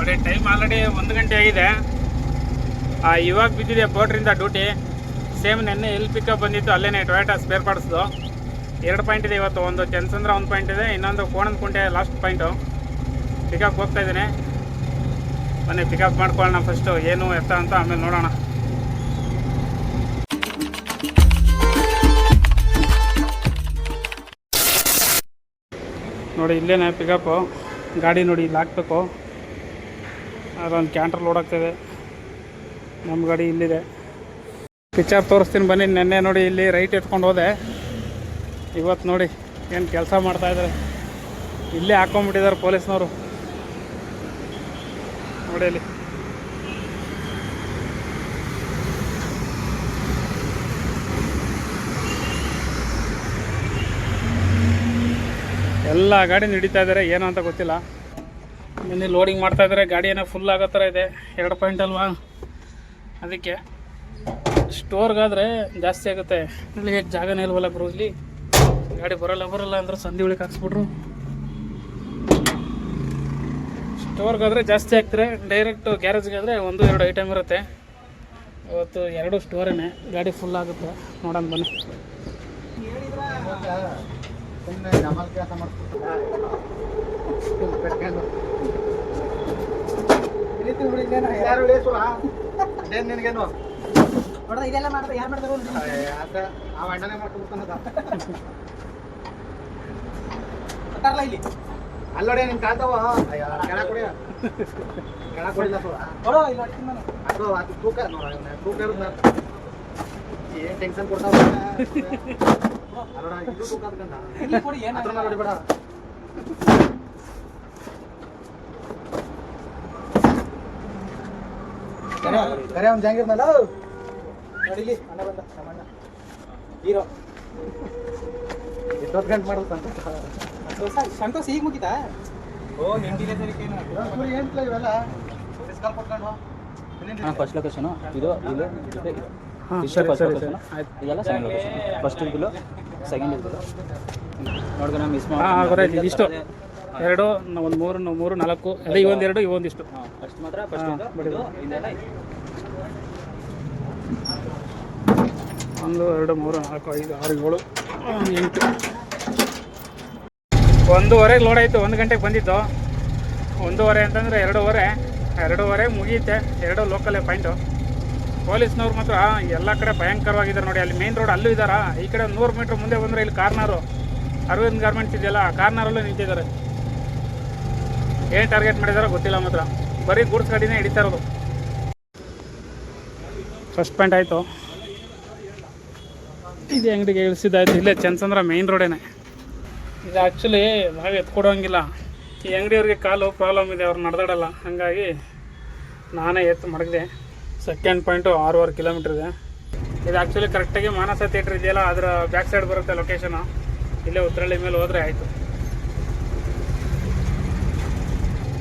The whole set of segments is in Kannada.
ನೋಡಿ ಟೈಮ್ ಆಲ್ರೆಡಿ 1 ಗಂಟೆ ಆಗಿದೆ. ಇವಾಗ ಬಿದ್ದಿದೆ ಪೋಟ್ರಿಂದ ಡ್ಯೂಟಿ. ಸೇಮ್ ನೆನ್ನೆ ಎಲ್ಲಿ ಪಿಕಪ್ ಬಂದಿತ್ತು ಅಲ್ಲೇ ಟೊಯೋಟಾ ಸ್ಪೇರ್ ಪಾರ್ಟ್ಸ್ದು 2 ಪಾಯಿಂಟ್ ಇದೆ ಇವತ್ತು. ಒಂದು ಚಂದ್ಸಂದ್ರ 1 ಪಾಯಿಂಟ್ ಇದೆ, ಇನ್ನೊಂದು ಕೋಣನಕುಂಟೆ ಲಾಸ್ಟ್ ಪಾಯಿಂಟು. ಪಿಕಪ್ ಹೋಗ್ತಾ ಇದ್ದೀನಿ. ಬನ್ನಿ ಪಿಕಪ್ ಮಾಡ್ಕೊಳ್ಳೋಣ ಫಸ್ಟು, ಏನು ಎತ್ತ ಅಂತ ಆಮೇಲೆ ನೋಡೋಣ. ನೋಡಿ ಇಲ್ಲೇನೆ ಪಿಕಪ್ಪು. ಗಾಡಿ ನೋಡಿ ಇಲ್ಲಿ ಹಾಕ್ಬೇಕು. ಅದೊಂದು ಕ್ಯಾಂಟರ್ ಲೋಡ್ ಆಗ್ತಾಯಿದೆ. ನಮ್ಮ ಗಾಡಿ ಇಲ್ಲಿದೆ. ಪಿಕ್ಚರ್ ತೋರಿಸ್ತೀನಿ ಬನ್ನಿ. ನೆನ್ನೆ ನೋಡಿ ಇಲ್ಲಿ ರೈಟ್ ಎತ್ಕೊಂಡು ಹೋದೆ. ಇವತ್ತು ನೋಡಿ ಏನು ಕೆಲಸ ಮಾಡ್ತಾಯಿದ್ದಾರೆ. ಇಲ್ಲೇ ಹಾಕ್ಕೊಂಬಿಟ್ಟಿದ್ದಾರೆ ಪೊಲೀಸ್ನವರು. ನೋಡಿ ಇಲ್ಲಿ ಎಲ್ಲ ಗಾಡಿ ನಡೀತಾ ಇದ್ದಾರೆ. ಏನು ಅಂತ ಗೊತ್ತಿಲ್ಲ. ನಿನ್ನೆ ಲೋಡಿಂಗ್ ಮಾಡ್ತಾಯಿದ್ದಾರೆ. ಗಾಡಿ ಏನೋ ಫುಲ್ ಆಗೋ ಥರ ಇದೆ. 2 ಪಾಯಿಂಟ್ ಅಲ್ವಾ, ಅದಕ್ಕೆ ಸ್ಟೋರ್ಗಾದರೆ ಜಾಸ್ತಿ ಆಗುತ್ತೆ. ಇಲ್ಲಿ ಹೇಗೆ ಜಾಗನೇ ಇಲ್ವಲ್ಲ ಬ್ರೋ. ಇಲ್ಲಿ ಗಾಡಿ ಬರಲ್ಲ ಅಂದ್ರೆ ಸಂಧಿ ಉಳಿಗೆ ಹಾಕ್ಸ್ಬಿಟ್ರು. ಸ್ಟೋರ್ಗಾದರೆ ಜಾಸ್ತಿ ಆಗ್ತಾರೆ. ಡೈರೆಕ್ಟ್ ಗ್ಯಾರೇಜ್ಗೆ ಆದರೆ 1-2 ಐಟಮ್ ಇರುತ್ತೆ. ಇವತ್ತು 2 ಸ್ಟೋರೇನೆ. ಗಾಡಿ ಫುಲ್ ಆಗುತ್ತೆ. ನೋಡೋಣ ಬನ್ನಿ. ಇದೆಲ್ಲ ಮಾಡ್ತಾರೆ. ಯಾರು ಮಾಡ್ತಾರೆ ಇಲ್ಲಿ ಅಲ್ಲೋಡೆ ನಿನ್ ಕಾಣ್ತಾವ ಕೆಳ ಕೊಡಿ ಕೆಳ ಕೊಡಿಲ್ಲ ಅದು ಅದು ತೂಕ ತೂಕ ಇರುತ್ತೆ. ಏನ್ ಟೆನ್ಷನ್ ಕೊಡ್ತಾವ ಅಲ್ಲೋಡ ಇದು ತೂಕ ಅದಕ್ಕಂತ ಅದ್ರ ಮೇಲೆ ಹೊಡಿಬೇಡ. ಕರೆ ಅವ್ನು ಜಾಂಗಿರ್ನಲ್ಲ ನೋಡಿಲಿ ಅಣ್ಣ ಬಂದ ನಮ್ಮಣ್ಣ ಹೀರೋ. ಎಷ್ಟೊತ್ತು ಗಂಟೆ ಮಾಡೋದು ಸಂತೋಷ ಈಗ ಮುಗಿತಾ? ಓ ನಿಂದಿಲ್ಲ ಸರಿ ಏನ್ಲ ಇವೆಲ್ಲ ಡಿಸ್ಕೌಂಟ್ ಕೊಟ್ಕೊಂಡು ಫಸ್ಟ್ ಲೊಕೇಶನು ಇದು ಇಲ್ಲಿ ಇದೆಲ್ಲ ಸೆಕೆಂಡ್ ಲೊಕೇಶನ್. ಫಸ್ಟ್ ಇದ್ದಿಲ್ಲ, ಸೆಕೆಂಡ್ ಇದ್ದಿಲ್ಲ. ನೋಡ್ಕೊಂಡು ಮಿಸ್ ಮಾಡಿ ಇಷ್ಟು 2 1 3 4 ಅದೇ ಇವೊಂದು 2 ಇವೊಂದಿಷ್ಟು ಅಷ್ಟು ಮಾತ್ರ ಫಸ್ಟ್ ಇದು ಇದೆಲ್ಲ 1 2 3 4 5 6 7 8 1:15 ಲೋಡ್ ಆಯಿತು. 1 ಗಂಟೆಗೆ ಬಂದಿದ್ದು. 1:15 ಅಂತಂದರೆ 2:15 ಮುಗಿಯುತ್ತೆ. 2 ಲೋಕಲೇ ಪಾಯಿಂಟು. ಪೊಲೀಸ್ನವ್ರು ಮಾತ್ರ ಎಲ್ಲ ಕಡೆ ಭಯಂಕರವಾಗಿದ್ದಾರೆ ನೋಡಿ. ಅಲ್ಲಿ ಮೇನ್ ರೋಡ್ ಅಲ್ಲೂ ಇದ್ದಾರಾ. ಈ ಕಡೆ 100 ಮೀಟ್ರ್ ಮುಂದೆ ಬಂದರೆ ಇಲ್ಲಿ ಕಾರ್ನಾರು ಅರವಿಂದ್ ಗಾರ್ಮೆಂಟ್ಸ್ ಇದೆಯಲ್ಲ, ಆ ಕಾರ್ನಾರಲ್ಲೂ ನಿಂತಿದ್ದಾರೆ. ಏನು ಟಾರ್ಗೆಟ್ ಮಾಡಿದಾರೋ ಗೊತ್ತಿಲ್ಲ. ಮಾತ್ರ ಬರೀ ಗೂಡ್ಸ್ ಗಾಡಿನೇ ಹಿಡಿತಾ ಇರೋದು. ಫಸ್ಟ್ ಪಾಯಿಂಟ್ ಆಯಿತು. ಇದು ಅಂಗಡಿಗೆ ಇಳಿಸಿದ್ದಾಯಿತು. ಇಲ್ಲೇ ಚಂದ್ಸಂದ್ರ ಮೇನ್ ರೋಡೇನೆ. ಇದು ಆ್ಯಕ್ಚುಲಿ ನಾವು ಎತ್ಕೊಡೋಂಗಿಲ್ಲ. ಈ ಅಂಗಡಿಯವ್ರಿಗೆ ಕಾಲು ಪ್ರಾಬ್ಲಮ್ ಇದೆ, ಅವ್ರು ನಡೆದಾಡಲ್ಲ. ಹಾಗಾಗಿ ನಾನೇ ಎತ್ತು ಮಡಗಿದೆ. ಸೆಕೆಂಡ್ ಪಾಯಿಂಟು 6.5 ಕಿಲೋಮೀಟ್ರ್ ಇದೆ. ಇದು ಆ್ಯಕ್ಚುಲಿ ಕರೆಕ್ಟಾಗಿ ಮಾನಸ ಥಿಯೇಟ್ರ್ ಇದೆಯಲ್ಲ, ಅದರ ಬ್ಯಾಕ್ ಸೈಡ್ ಬರುತ್ತೆ ಲೊಕೇಶನು. ಇಲ್ಲೇ ಉತ್ತರಳ್ಳಿ ಮೇಲೆ ಹೋದರೆ ಆಯಿತು.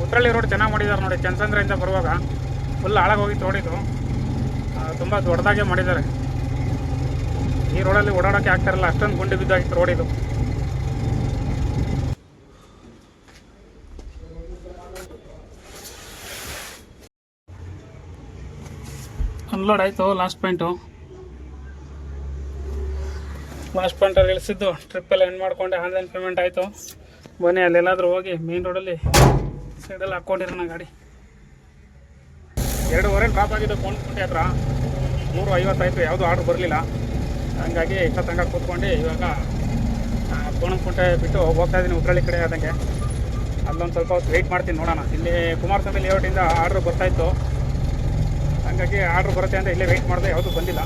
ಉತ್ತರಳ್ಳಿ ರೋಡ್ ಚೆನ್ನಾಗಿ ಮಾಡಿದ್ದಾರೆ ನೋಡಿ. ಚಂದ್ಸಂದ್ರದಿಂದ ಬರುವಾಗ ಫುಲ್ ಹಾಳಾಗೋಗಿತ್ತು ರೋಡಿದು. ತುಂಬ ದೊಡ್ಡದಾಗೆ ಮಾಡಿದ್ದಾರೆ. ಈ ರೋಡಲ್ಲಿ ಓಡಾಡೋಕ್ಕೆ ಆಗ್ತಾರಲ್ಲ, ಅಷ್ಟೊಂದು ಗುಂಡಿ ಬಿದ್ದಾಗಿತ್ತು ರೋಡಿದು. ಅನ್ಲೋಡ್ ಆಯಿತು. ಲಾಸ್ಟ್ ಪಾಯಿಂಟಲ್ಲಿ ಇಳಿಸಿದ್ದು. ಟ್ರಿಪ್ಪೆಲ್ಲ ಎಂಡ್ ಮಾಡಿಕೊಂಡೆ. ಆನ್ಲೈನ್ ಪೇಮೆಂಟ್ ಆಯಿತು. ಬನ್ನಿ ಅಲ್ಲೆಲ್ಲಾದರೂ ಹೋಗಿ ಮೇನ್ ರೋಡಲ್ಲಿ ಸೈಡಲ್ಲಿ ಹಾಕ್ಕೊಂಡಿರೋಣ ಗಾಡಿ. 2:15 ಡ್ರಾಪ್ ಆಗಿದ್ದು ಕೋಣನಕುಂಟೆ ಹತ್ರ. 3:50 ಆಯಿತು. ಯಾವುದೂ ಆರ್ಡ್ರ್ ಬರಲಿಲ್ಲ. ಹಂಗಾಗಿ ಇಷ್ಟೊತ್ತಂಗ ಕೂತ್ಕೊಂಡು ಇವಾಗ ಕೋಣನಕುಂಟೆ ಬಿಟ್ಟು ಹೋಗ್ತಾ ಇದ್ದೀನಿ ಉತ್ತರಳ್ಳಿ ಕಡೆ ಆದಂಗೆ. ಅಲ್ಲೊಂದು ಸ್ವಲ್ಪ ಹೊತ್ತು ವೆಯ್ಟ್ ಮಾಡ್ತೀನಿ, ನೋಡೋಣ. ಇಲ್ಲಿ ಕುಮಾರಸ್ವಾಮಿ ಲೇಔಟಿಂದ ಆರ್ಡ್ರ್ ಬರ್ತಾಯಿತ್ತು. ಹಾಗಾಗಿ ಆರ್ಡ್ರ್ ಬರುತ್ತೆ ಅಂತ ಇಲ್ಲೇ ವೆಯ್ಟ್ ಮಾಡಿದೆ. ಯಾವುದೂ ಬಂದಿಲ್ಲ.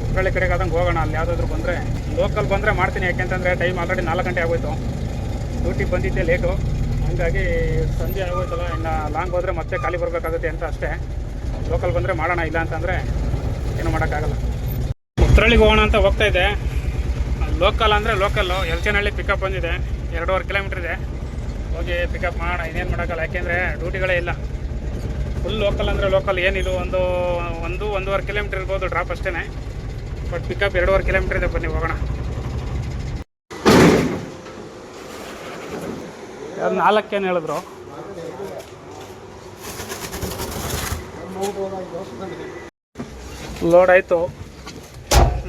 ಉತ್ತರಳ್ಳಿ ಕಡೆಗೆ ಆದಂಗೆ ಹೋಗೋಣ. ಅಲ್ಲಿ ಯಾವುದಾದ್ರೂ ಬಂದರೆ, ಲೋಕಲ್ ಬಂದರೆ ಮಾಡ್ತೀನಿ. ಯಾಕೆಂತಂದರೆ ಟೈಮ್ ಆಲ್ರೆಡಿ 4 ಗಂಟೆ ಆಗೋಯ್ತು. ಡ್ಯೂಟಿಗೆ ಬಂದಿದ್ದೆ ಲೇಟು. ಹಾಗಾಗಿ ಸಂಜೆ ಆಗೋಯ್ತಲ್ಲ, ಇನ್ನು ಲಾಂಗ್ ಹೋದರೆ ಮತ್ತೆ ಖಾಲಿ ಬರಬೇಕಾಗುತ್ತೆ ಅಂತ ಅಷ್ಟೇ. ಲೋಕಲ್ ಬಂದರೆ ಮಾಡೋಣ, ಇಲ್ಲ ಅಂತಂದರೆ ಏನೂ ಮಾಡೋಕ್ಕಾಗಲ್ಲ. ಉತ್ತರಳ್ಳಿಗೆ ಹೋಗೋಣ ಅಂತ ಹೋಗ್ತಾಯಿದ್ದೆ. ಲೋಕಲ್ ಅಂದರೆ ಲೋಕಲ್ಲು ಎಲ್ಚನಹಳ್ಳಿ ಪಿಕಪ್ ಬಂದಿದೆ. 2.5 ಕಿಲೋಮೀಟ್ರ್ ಇದೆ. ಹೋಗಿ ಪಿಕಪ್ ಮಾಡೋಣ. ಇನ್ನೇನು ಮಾಡೋಕ್ಕಲ್ಲ, ಯಾಕೆಂದರೆ ಡ್ಯೂಟಿಗಳೇ ಇಲ್ಲ. ಫುಲ್ ಲೋಕಲ್ ಅಂದರೆ ಲೋಕಲ್ ಏನಿದು 1-1.5 ಕಿಲೋಮೀಟ್ರ್ ಇರ್ಬೋದು ಡ್ರಾಪ್ ಅಷ್ಟೇ. ಬಟ್ ಪಿಕಪ್ 2.5 ಕಿಲೋಮೀಟ್ರ್ ಇದೆ. ಬನ್ನಿ ಹೋಗೋಣ. 4 ಹೇಳಿದ್ರು. ಲೋಡ್ ಆಯಿತು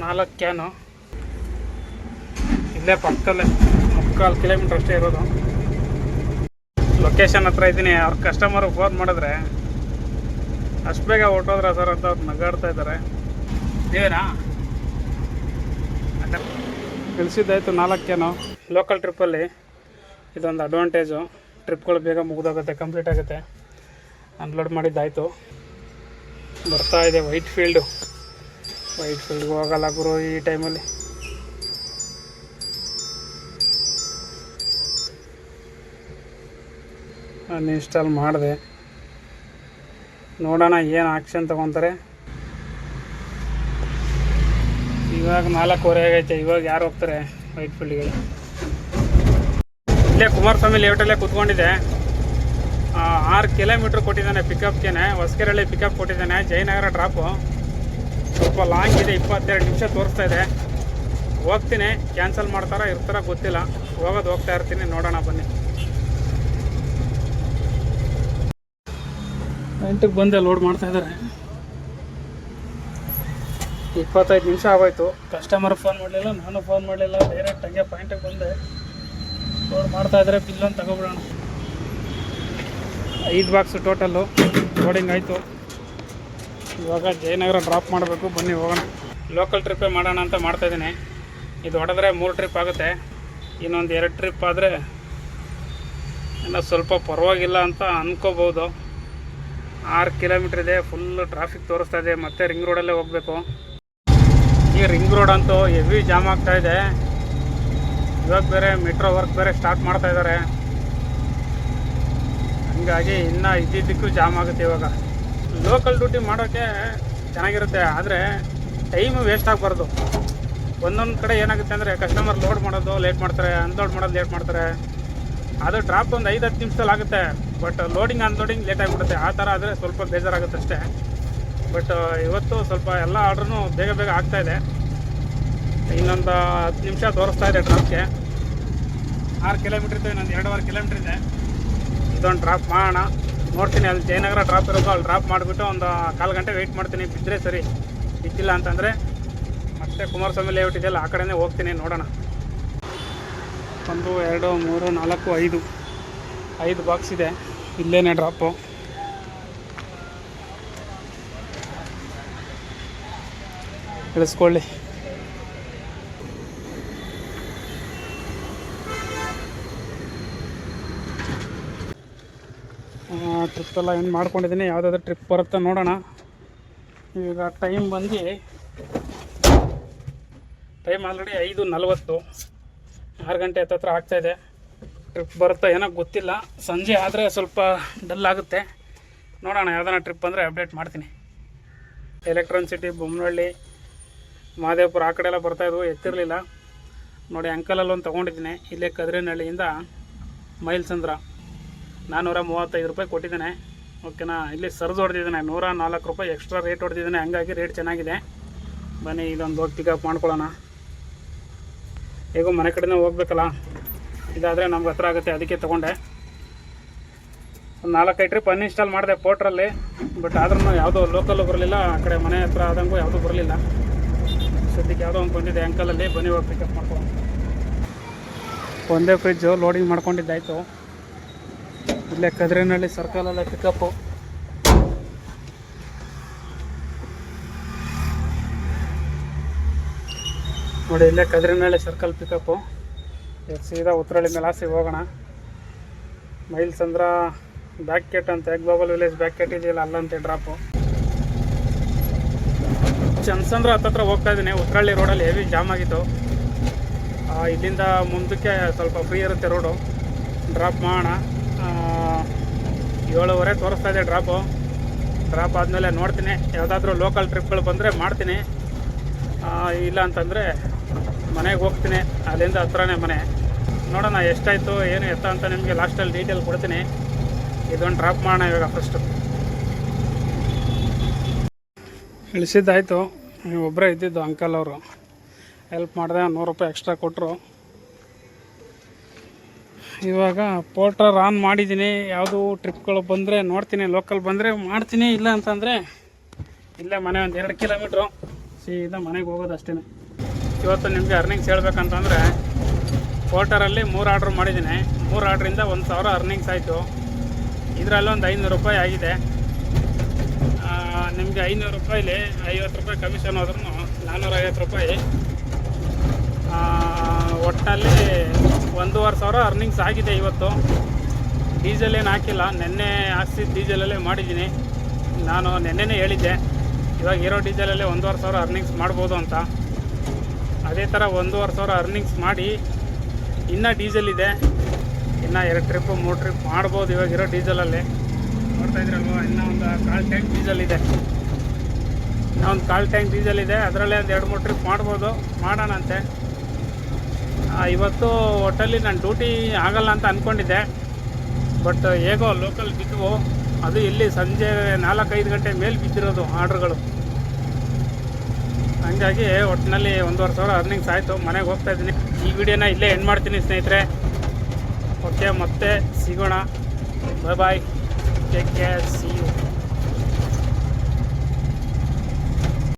4 ಕ್ಯಾನು. ಇಲ್ಲೇ ಪಕ್ಕದಲ್ಲೇ 3 ಕಿಲೋಮೀಟ್ರ್ ಅಷ್ಟೇ ಇರೋದು. ಲೊಕೇಶನ್ ಹತ್ರ ಇದ್ದೀನಿ. ಅವ್ರ ಕಸ್ಟಮರು ಫೋನ್ ಮಾಡಿದ್ರೆ ಅಷ್ಟು ಬೇಗ ಹೊಟ್ಟೋದ್ರ ಸರ್ ಅಂತ ಅವ್ರು ನಗಾಡ್ತಾ ಇದ್ದಾರೆ. ನೀವೇನಾ ಇಳಿಸಿದ್ದಾಯಿತು 4 ಕ್ಯಾನು. ಲೋಕಲ್ ಟ್ರಿಪ್ಪಲ್ಲಿ ಇದೊಂದು ಅಡ್ವಾಂಟೇಜು. ಟ್ರಿಪ್ಗಳು ಬೇಗ ಮುಗಿದೋಗುತ್ತೆ, ಕಂಪ್ಲೀಟ್ ಆಗುತ್ತೆ. ಅನ್ಲೋಡ್ ಮಾಡಿದ್ದಾಯಿತು. ಬರ್ತಾ ಇದೆ ವೈಟ್ ಫೀಲ್ಡ್ಗೆ ಹೋಗಲ್ಲ ಗುರು ಈ ಟೈಮಲ್ಲಿ. ಅನ್ಇನ್ಸ್ಟಾಲ್ ಮಾಡಿದೆ, ನೋಡೋಣ ಏನು ಆಕ್ಷನ್ ತೊಗೊತಾರೆ. ಇವಾಗ 4:15 ಆಗೈತೆ. ಇವಾಗ ಯಾರು ಹೋಗ್ತಾರೆ ವೈಟ್ ಫೀಲ್ಡ್ಗೆ? ಇಲ್ಲೇ ಕುಮಾರಸ್ವಾಮಿ ಲೇಔಟಲ್ಲೇ ಕೂತ್ಕೊಂಡಿದ್ದೆ. 6 ಕಿಲೋಮೀಟ್ರ್ ಕೊಟ್ಟಿದ್ದಾನೆ ಪಿಕಪ್ಗೆ. ಹೊಸಕೆರಳ್ಳಿ ಪಿಕಪ್ ಕೊಟ್ಟಿದ್ದಾನೆ. ಜಯನಗರ ಡ್ರಾಪು ಸ್ವಲ್ಪ ಲಾಂಗ್ ಇದೆ. 22 ನಿಮಿಷ ತೋರಿಸ್ತಾ ಇದೆ. ಹೋಗ್ತೀನಿ, ಕ್ಯಾನ್ಸಲ್ ಮಾಡ್ತಾರ ಇರ್ತಾರ ಗೊತ್ತಿಲ್ಲ. ಹೋಗ್ತಾ ಇರ್ತೀನಿ, ನೋಡೋಣ ಬನ್ನಿ. 8ಕ್ಕೆ ಬಂದೆ, ಲೋಡ್ ಮಾಡ್ತಾ ಇದ್ದಾರೆ. 25 ನಿಮಿಷ ಆಗೋಯ್ತು. ಕಸ್ಟಮರ್ ಫೋನ್ ಮಾಡಲಿಲ್ಲ, ನಾನು ಫೋನ್ ಮಾಡಲಿಲ್ಲ. ಡೈರೆಕ್ಟ್ ಹಂಗೆ ಪಾಯಿಂಟಿಗೆ ಬಂದೆ. ಲೋಡ್ ಮಾಡ್ತಾ ಇದ್ದಾರೆ. ಬಿಲ್ಲೊಂದು ತಗೊಬಿಡೋಣ. 5 ಬಾಕ್ಸು ಟೋಟಲ್ಲು ಲೋಡಿಂಗ್ ಆಯಿತು. ಇವಾಗ ಜಯನಗರ ಡ್ರಾಪ್ ಮಾಡಬೇಕು. ಬನ್ನಿ ಹೋಗೋಣ. ಲೋಕಲ್ ಟ್ರಿಪ್ಪೇ ಮಾಡೋಣ ಅಂತ ಮಾಡ್ತಾಯಿದ್ದೀನಿ. ಇದು ಹೊಡೆದ್ರೆ 3 ಟ್ರಿಪ್ ಆಗುತ್ತೆ. ಇನ್ನೊಂದು 2 ಟ್ರಿಪ್ ಆದರೆ ಇನ್ನೂ ಸ್ವಲ್ಪ ಪರವಾಗಿಲ್ಲ ಅಂತ ಅಂದ್ಕೋಬೋದು. 6 ಕಿಲೋಮೀಟ್ರ್ ಇದೆ. ಫುಲ್ಲು ಟ್ರಾಫಿಕ್ ತೋರಿಸ್ತಾ ಇದೆ. ಮತ್ತೆ ರಿಂಗ್ ರೋಡಲ್ಲೇ ಹೋಗಬೇಕು. ಈ ರಿಂಗ್ ರೋಡ್ ಅಂತೂ ಹೆವಿ ಜಾಮ್ ಆಗ್ತಾಯಿದೆ. ಇವಾಗ ಬೇರೆ ಮೆಟ್ರೋ ವರ್ಕ್ ಬೇರೆ ಸ್ಟಾರ್ಟ್ ಮಾಡ್ತಾ ಇದ್ದಾರೆ. ಹೀಗಾಗಿ ಇನ್ನೂ ಇದ್ದಿದ್ದಕ್ಕೂ ಜಾಮ್ ಆಗುತ್ತೆ. ಇವಾಗ ಲೋಕಲ್ ಡ್ಯೂಟಿ ಮಾಡೋಕ್ಕೆ ಚೆನ್ನಾಗಿರುತ್ತೆ, ಆದರೆ ಟೈಮು ವೇಸ್ಟ್ ಆಗಬಾರ್ದು. ಒಂದೊಂದು ಕಡೆ ಏನಾಗುತ್ತೆ ಅಂದರೆ ಕಸ್ಟಮರ್ ಲೋಡ್ ಮಾಡೋದು ಲೇಟ್ ಮಾಡ್ತಾರೆ, ಅನ್ಲೋಡ್ ಮಾಡೋದು ಲೇಟ್ ಮಾಡ್ತಾರೆ. ಅದು ಡ್ರಾಪ್ ಒಂದು 5-10 ನಿಮಿಷದಲ್ಲಿ ಆಗುತ್ತೆ. ಬಟ್ ಲೋಡಿಂಗ್ ಅನ್ಲೋಡಿಂಗ್ ಲೇಟ್ ಆಗಿಬಿಡುತ್ತೆ. ಆ ಥರ ಆದರೆ ಸ್ವಲ್ಪ ಬೇಜಾರಾಗುತ್ತೆ ಅಷ್ಟೇ. ಬಟ್ ಇವತ್ತು ಸ್ವಲ್ಪ ಎಲ್ಲ ಆರ್ಡ್ರೂ ಬೇಗ ಬೇಗ ಆಗ್ತಾಯಿದೆ. ಇನ್ನೊಂದು 10 ನಿಮಿಷ ತೋರಿಸ್ತಾ ಇದೆ ಡ್ರಾಪ್ಗೆ. 6 ಕಿಲೋಮೀಟ್ರ್ ಇತ್ತು, ಇನ್ನೊಂದು 2.5 ಕಿಲೋಮೀಟ್ರ್ ಇದೆ. ಇದೊಂದು ಡ್ರಾಪ್ ಮಾಡೋಣ. ನೋಡ್ತೀನಿ, ಅಲ್ಲಿ ಜಯನಗರ ಡ್ರಾಪ್ ಇರೋದು ಅಲ್ಲಿ ಡ್ರಾಪ್ ಮಾಡಿಬಿಟ್ಟು ಒಂದು 1/4 ಗಂಟೆ ವೆಯ್ಟ್ ಮಾಡ್ತೀನಿ. ಬಿದ್ದರೆ ಸರಿ, ಬಿದ್ದಿಲ್ಲ ಅಂತಂದರೆ ಮತ್ತೆ ಕುಮಾರಸ್ವಾಮಿ ಲೇಔಟ್ ಇದೆಯಲ್ಲ ಆ ಕಡೆನೇ ಹೋಗ್ತೀನಿ. ನೋಡೋಣ. 1 2 3 4 5 ಬಾಕ್ಸ್ ಇದೆ. ಇಲ್ಲೇನೇ ಡ್ರಾಪು. ಇಳಿಸ್ಕೊಳ್ಳಿ. ಟ್ರಿಪ್ಪೆಲ್ಲ ಏನು ಮಾಡ್ಕೊಂಡಿದ್ದೀನಿ. ಯಾವುದಾದ್ರೂ ಟ್ರಿಪ್ ಬರುತ್ತೆ ನೋಡೋಣ. ಈಗ ಟೈಮ್ ಆಲ್ರೆಡಿ 5:40. 6 ಗಂಟೆ ಹತ್ತತ್ರ ಆಗ್ತಾಯಿದೆ. ಟ್ರಿಪ್ ಬರುತ್ತಾ ಏನೋ ಗೊತ್ತಿಲ್ಲ. ಸಂಜೆ ಆದರೆ ಸ್ವಲ್ಪ ಡಲ್ ಆಗುತ್ತೆ. ನೋಡೋಣ, ಯಾವ್ದಾನ ಟ್ರಿಪ್ ಅಂದರೆ ಅಪ್ಡೇಟ್ ಮಾಡ್ತೀನಿ. ಎಲೆಕ್ಟ್ರಾನ್ ಸಿಟಿ, ಬೊಮ್ಮನಹಳ್ಳಿ, ಮಹದೇವಪುರ ಆ ಕಡೆ ಎಲ್ಲ ಬರ್ತಾಯಿದ್ವು, ಎತ್ತಿರಲಿಲ್ಲ. ನೋಡಿ, ಅಂಕಲಲ್ಲಿ ಒಂದು ತೊಗೊಂಡಿದ್ದೀನಿ. ಇಲ್ಲೇ ಕದ್ರಿನಹಳ್ಳಿಯಿಂದ ಮೈಲ್ಸಂದ್ರ 435 ರೂಪಾಯಿ ಕೊಟ್ಟಿದ್ದಾನೆ. ಓಕೆನಾ. ಇಲ್ಲಿ ಸರ್ಜ್ ಹೊಡೆದಿದ್ದಾನೆ. 104 ರೂಪಾಯಿ ಎಕ್ಸ್ಟ್ರಾ ರೇಟ್ ಹೊಡೆದಿದ್ದಾನೆ. ಹಂಗಾಗಿ ರೇಟ್ ಚೆನ್ನಾಗಿದೆ. ಬನ್ನಿ, ಇದೊಂದು ಹೋಗಿ ಪಿಕಪ್ ಮಾಡ್ಕೊಳ್ಳೋಣ. ಹೇಗೋ ಮನೆ ಕಡೆನೇ ಹೋಗ್ಬೇಕಲ್ಲ, ಇದಾದರೆ ನಮ್ಗೆ ಹತ್ರ ಆಗುತ್ತೆ. ಅದಕ್ಕೆ ತೊಗೊಂಡೆ. ಒಂದು 4-5 ಟ್ರಿಪ್ ಅನ್ಇನ್ಸ್ಟಾಲ್ ಮಾಡಿದೆ ಪೋರ್ಟ್ರಲ್ಲಿ. ಬಟ್ ಆದ್ರೂ ಯಾವುದೋ ಲೋಕಲ್ಲು ಬರಲಿಲ್ಲ. ಆ ಕಡೆ ಮನೆ ಹತ್ರ ಆದಂಗೂ ಯಾವುದೂ ಬರಲಿಲ್ಲ. ಸದ್ಯಕ್ಕೆ ಯಾವುದೋ ಒಂದು ಬಂದಿದೆ ಅಂಕಲಲ್ಲಿ. ಬನ್ನಿ ಹೋಗಿ ಪಿಕಪ್ ಮಾಡ್ಕೊಳ್ಳೋಣ. ಒಂದೇ ಫ್ರಿಜ್ಜು ಲೋಡಿಂಗ್ ಮಾಡ್ಕೊಂಡಿದ್ದಾಯಿತು. ಇಲ್ಲೇ ಕದ್ರಿನಹಳ್ಳಿ ಸರ್ಕಲಲ್ಲೇ ಪಿಕಪ್ಪು. ನೋಡಿ, ಇಲ್ಲೇ ಕದ್ರಿನಹಳ್ಳಿ ಸರ್ಕಲ್ ಪಿಕಪ್ಪು. ಸೀದಾ ಉತ್ತರಳ್ಳಿ ಮೇಲೆ ಹಾಸಿ ಹೋಗೋಣ. ಮೈಲ್ಸಂದ್ರ ಬ್ಯಾಕ್ ಗೇಟ್ ಅಂತ, ಎಗ್ ಬಾಬಲ್ ವಿಲೇಜ್ ಬ್ಯಾಕ್ ಗೇಟ್ ಇದೆಯಲ್ಲ ಅಲ್ಲಂತೆ ಡ್ರಾಪು. ಚಂದ್ಸಂದ್ರ ಹತ್ತತ್ರ ಹೋಗ್ತಾ ಇದ್ದೀನಿ. ಉತ್ತರಳ್ಳಿ ರೋಡಲ್ಲಿ ಹೆವಿ ಜಾಮ್ ಆಗಿತ್ತು. ಇಲ್ಲಿಂದ ಮುಂದಕ್ಕೆ ಸ್ವಲ್ಪ ಫ್ರೀ ಇರುತ್ತೆ ರೋಡು. ಡ್ರಾಪ್ ಮಾಡೋಣ. 7:15 ತೋರಿಸ್ತಾ ಇದೆ ಡ್ರಾಪು. ಡ್ರಾಪ್ ಆದಮೇಲೆ ನೋಡ್ತೀನಿ, ಯಾವುದಾದ್ರೂ ಲೋಕಲ್ ಟ್ರಿಪ್ಗಳು ಬಂದರೆ ಮಾಡ್ತೀನಿ. ಇಲ್ಲ ಅಂತಂದರೆ ಮನೆಗೆ ಹೋಗ್ತೀನಿ. ಅಲ್ಲಿಂದ ಹತ್ರನೇ ಮನೆ. ನೋಡೋಣ ಎಷ್ಟಾಯಿತು ಏನು ಎತ್ತ ಅಂತ ನಿಮಗೆ ಲಾಸ್ಟಲ್ಲಿ ಡೀಟೇಲ್ ಕೊಡ್ತೀನಿ. ಇದೊಂದು ಡ್ರಾಪ್ ಮಾಡೋಣ ಇವಾಗ. ಫಸ್ಟು ಇಳಿಸಿದ್ದಾಯಿತು. ನೀವು ಒಬ್ಬರೇ ಇದ್ದಿದ್ದು ಅಂಕಲ್ ಅವರು. ಹೆಲ್ಪ್ ಮಾಡಿದೆ. 100 ರೂಪಾಯಿ ಎಕ್ಸ್ಟ್ರಾ ಕೊಟ್ಟರು. ಇವಾಗ ಪೋರ್ಟರ್ ಆನ್ ಮಾಡಿದ್ದೀನಿ. ಯಾವುದು ಟ್ರಿಪ್ಗಳು ಬಂದರೆ ನೋಡ್ತೀನಿ, ಲೋಕಲ್ ಬಂದರೆ ಮಾಡ್ತೀನಿ, ಇಲ್ಲ ಅಂತಂದರೆ ಇಲ್ಲೇ ಮನೆ ಒಂದು 2 ಕಿಲೋಮೀಟ್ರು ಸೀದಾ ಮನೆಗೆ ಹೋಗೋದು ಅಷ್ಟೇ. ಇವತ್ತು ನಿಮಗೆ ಅರ್ನಿಂಗ್ಸ್ ಹೇಳ್ಬೇಕಂತಂದರೆ ಪೋರ್ಟರಲ್ಲಿ 3 ಆರ್ಡ್ರ್ ಮಾಡಿದ್ದೀನಿ. 3 ಆರ್ಡ್ರಿಂದ 1000 ಅರ್ನಿಂಗ್ಸ್ ಆಯಿತು. ಇದರಲ್ಲಿ ಒಂದು 500 ರೂಪಾಯಿ ಆಗಿದೆ. ನಿಮಗೆ 500 ರೂಪಾಯಿಲಿ 50 ರೂಪಾಯಿ ಕಮಿಷನ್ ಹೋದ್ರೂ 450 ರೂಪಾಯಿ. ಒಟ್ಟಿನಲ್ಲಿ 1500 ಅರ್ನಿಂಗ್ಸ್ ಆಗಿದೆ ಇವತ್ತು. ಡೀಸೆಲ್ ಏನು ಹಾಕಿಲ್ಲ, ನೆನ್ನೆ ಹಾಕ್ಸಿದ ಡೀಸೆಲಲ್ಲೇ ಮಾಡಿದ್ದೀನಿ. ನಾನು ನೆನ್ನೆನೇ ಹೇಳಿದ್ದೆ ಇವಾಗ ಇರೋ ಡೀಸೆಲಲ್ಲೇ 1500 ಅರ್ನಿಂಗ್ಸ್ ಮಾಡ್ಬೋದು ಅಂತ. ಅದೇ ಥರ 1500 ಅರ್ನಿಂಗ್ಸ್ ಮಾಡಿ ಇನ್ನೂ ಡೀಸೆಲ್ ಇದೆ, ಇನ್ನೂ 2 ಟ್ರಿಪ್ಪು 3 ಟ್ರಿಪ್ ಮಾಡ್ಬೋದು ಇವಾಗ ಇರೋ ಡೀಸೆಲಲ್ಲಿ. ನೋಡ್ತಾ ಇದ್ರಲ್ವ, ಇನ್ನೂ ಒಂದು 1/4 ಟ್ಯಾಂಕ್ ಡೀಸೆಲ್ ಇದೆ. ಇನ್ನೂ ಒಂದು 1/4 ಟ್ಯಾಂಕ್ ಡೀಸೆಲ್ ಇದೆ, ಅದರಲ್ಲೇ ಒಂದು 2-3 ಟ್ರಿಪ್ ಮಾಡ್ಬೋದು, ಮಾಡೋಣಂತೆ. ಇವತ್ತು ಒಟ್ಟಲ್ಲಿ ನಾನು ಡ್ಯೂಟಿ ಆಗಲ್ಲ ಅಂತ ಅಂದ್ಕೊಂಡಿದ್ದೆ, ಬಟ್ ಹೇಗೋ ಲೋಕಲ್ ಬಿದ್ದವು. ಅದು ಇಲ್ಲಿ ಸಂಜೆ 4-5 ಗಂಟೆ ಮೇಲೆ ಬಿದ್ದಿರೋದು ಆರ್ಡ್ರ್ಗಳು. ಹಂಗಾಗಿ ಒಟ್ಟಿನಲ್ಲಿ 1500 ಅರ್ನಿಂಗ್ಸ್ ಆಯಿತು. ಮನೆಗೆ ಹೋಗ್ತಾ ಇದ್ದೀನಿ. ಈ ವಿಡಿಯೋನ ಇಲ್ಲೇ ಎಂಡ್ ಮಾಡ್ತೀನಿ ಸ್ನೇಹಿತರೆ. ಓಕೆ, ಮತ್ತೆ ಸಿಗೋಣ. ಬಾಯ್ ಬಾಯ್, ಟೇಕ್ ಕೇರ್, ಸಿ ಯು.